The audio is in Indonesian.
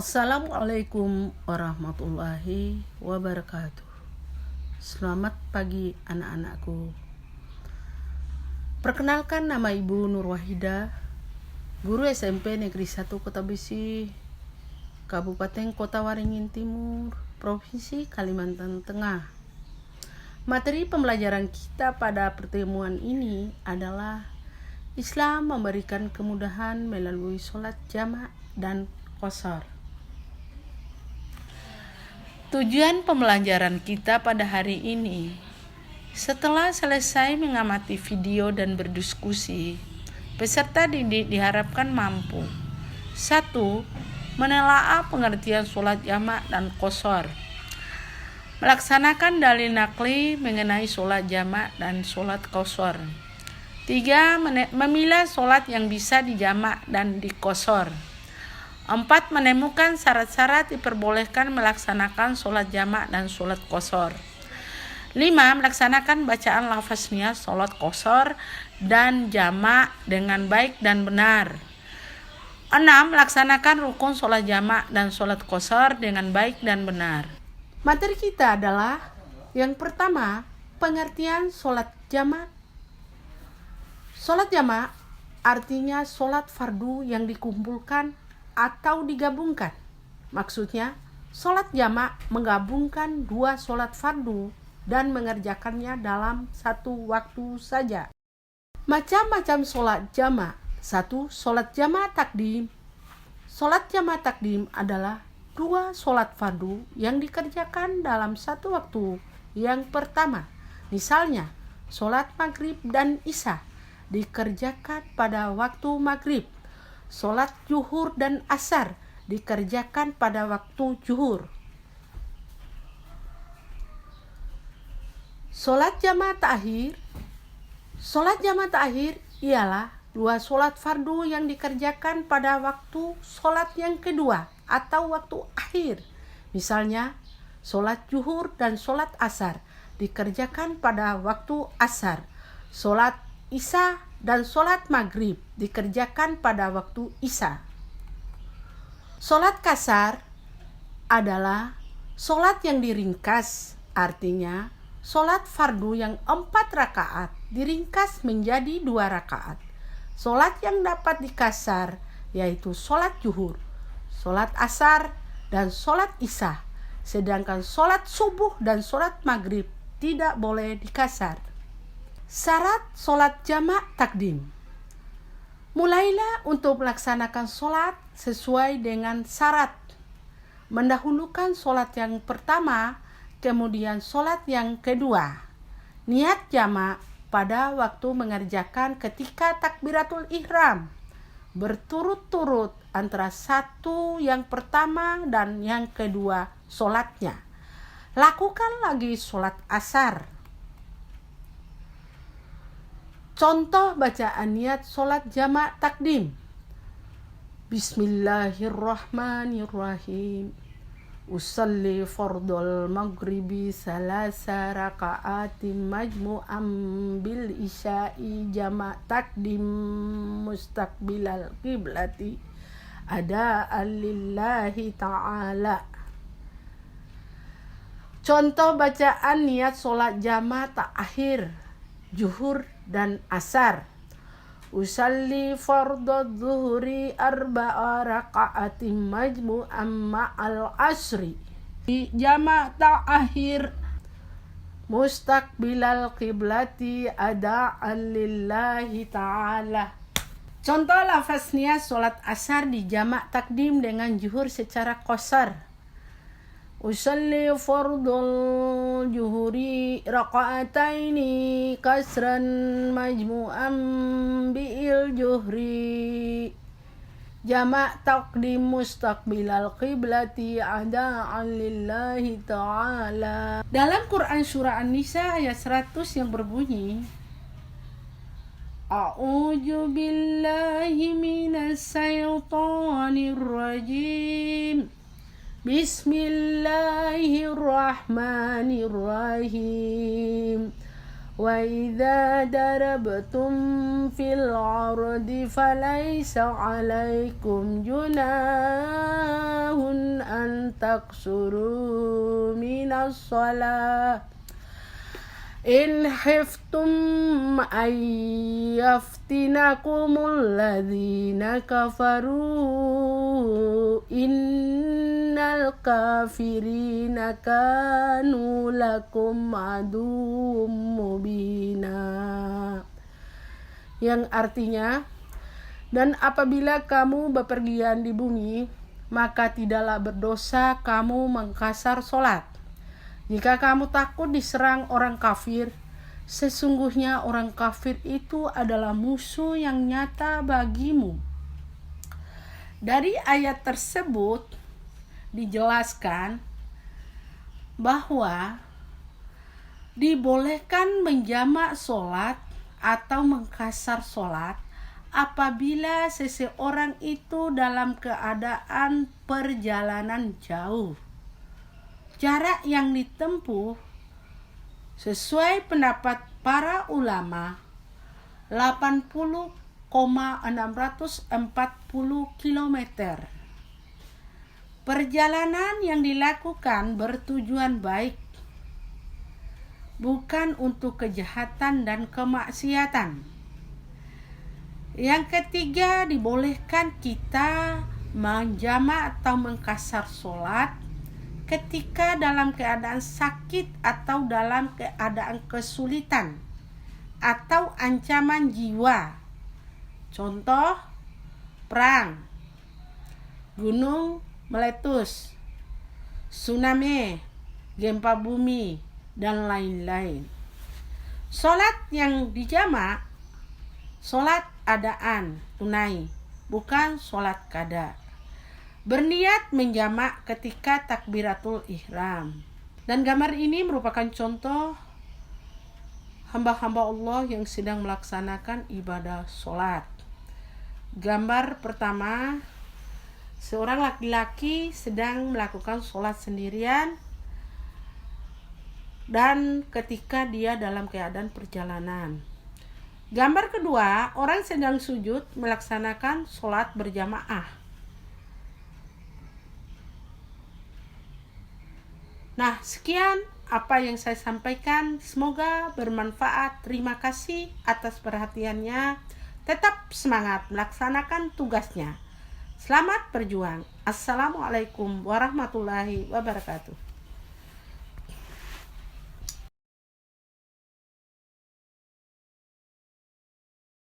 Assalamualaikum warahmatullahi wabarakatuh. Selamat pagi anak-anakku. Perkenalkan, nama Ibu Nur Wahida, guru SMP Negeri 1 Kota Besi, Kabupaten Kota Waringin Timur, Provinsi Kalimantan Tengah. Materi pembelajaran kita pada pertemuan ini adalah Islam memberikan kemudahan melalui sholat jamak dan qashar. Tujuan pembelajaran kita pada hari ini, setelah selesai mengamati video dan berdiskusi, peserta didik diharapkan mampu 1. Menelaah pengertian sholat jamak dan qashar, melaksanakan dalil nakli mengenai sholat jamak dan sholat qashar. 3. Memilah sholat yang bisa dijamak dan diqashar. 4. Menemukan syarat-syarat diperbolehkan melaksanakan sholat jamak dan sholat qashar. 5. Melaksanakan bacaan lafaz niyat sholat qashar dan jamak dengan baik dan benar. 6. Melaksanakan rukun sholat jamak dan sholat qashar dengan baik dan benar. Materi kita adalah yang pertama, pengertian sholat jamak. Sholat jamak artinya sholat fardu yang dikumpulkan atau digabungkan. Maksudnya, sholat jamak menggabungkan dua sholat fardu dan mengerjakannya dalam satu waktu saja. Macam-macam sholat jamak. 1. Sholat jamak takdim. Sholat jamak takdim adalah dua sholat fardu yang dikerjakan dalam satu waktu. Yang pertama, misalnya, sholat maghrib dan isya dikerjakan pada waktu maghrib. Sholat zuhur dan asar dikerjakan pada waktu zuhur. Sholat jamak ta'khir. Sholat jamak ta'khir ialah dua sholat fardu yang dikerjakan pada waktu sholat yang kedua atau waktu akhir. Misalnya, sholat zuhur dan sholat asar dikerjakan pada waktu asar. Sholat isya dan sholat maghrib dikerjakan pada waktu isya. Sholat qashar adalah sholat yang diringkas, artinya sholat fardu yang 4 rakaat diringkas menjadi 2 rakaat. Sholat yang dapat diqashar yaitu sholat zuhur, sholat asar, dan sholat isya. Sedangkan sholat subuh dan sholat maghrib tidak boleh diqashar. Syarat sholat jamak takdim. Mulailah untuk melaksanakan sholat sesuai dengan syarat. Mendahulukan sholat yang pertama, kemudian sholat yang kedua. Niat jamak pada waktu mengerjakan ketika takbiratul ihram, berturut-turut antara satu yang pertama dan yang kedua sholatnya. Lakukan lagi sholat asar. Contoh bacaan niat sholat jamak takdim. Bismillahirrahmanirrahim. Usalli fardul maghribi salasa raka'atin majmu'an bil isya'i jamak takdim mustaqbilal qiblati ada'an lillahi ta'ala. Contoh bacaan niat sholat jamak ta'khir, zuhur dan asar. Usalli fardhu zuhri arba'a raka'atin majmu'an ma'al asri jamak ta'khir mustaqbilal qiblati ada'an lillahi ta'ala. Contoh lafaz niyat sholat asar di jamak takdim dengan zuhur secara qashar. Usalli fardul zuhuri raka'ataini kasran majmu'an bi'il zuhri jamak takdim mustaqbilal qiblati ada'an lillahi ta'ala. Dalam Quran surah An-Nisa ayat 100 yang berbunyi, A'udzu billahi minas syaitonir rajim. Bismillahirrahmanirrahim. وإذا ضربتم في الأرض فليس عليكم جناح أن تقصروا من الصلاة إن خفتم أن يفتنكم الذين كفروا إن الكافرين كانوا لكم عدو مبينا. Yang artinya, dan apabila kamu bepergian di bumi, maka tidaklah berdosa kamu mengkasar solat. Jika kamu takut diserang orang kafir, sesungguhnya orang kafir itu adalah musuh yang nyata bagimu. Dari ayat tersebut dijelaskan bahwa dibolehkan menjamak solat atau mengkasar solat apabila seseorang itu dalam keadaan perjalanan jauh. Jarak yang ditempuh sesuai pendapat para ulama 80,640 km. Perjalanan yang dilakukan bertujuan baik, bukan untuk kejahatan dan kemaksiatan. Yang ketiga, dibolehkan kita menjamak atau mengkasar solat ketika dalam keadaan sakit atau dalam keadaan kesulitan atau ancaman jiwa. Contoh, perang, gunung meletus, tsunami, gempa bumi, dan lain-lain. Solat yang dijamak, solat adaan, tunai, bukan solat qada. Berniat menjamak ketika takbiratul ihram. Dan gambar ini merupakan contoh hamba-hamba Allah yang sedang melaksanakan ibadah sholat. Gambar pertama, seorang laki-laki sedang melakukan sholat sendirian dan ketika dia dalam keadaan perjalanan. Gambar kedua, orang sedang sujud melaksanakan sholat berjamaah. Nah, sekian apa yang saya sampaikan. Semoga bermanfaat. Terima kasih atas perhatiannya. Tetap semangat melaksanakan tugasnya. Selamat berjuang. Assalamualaikum warahmatullahi wabarakatuh.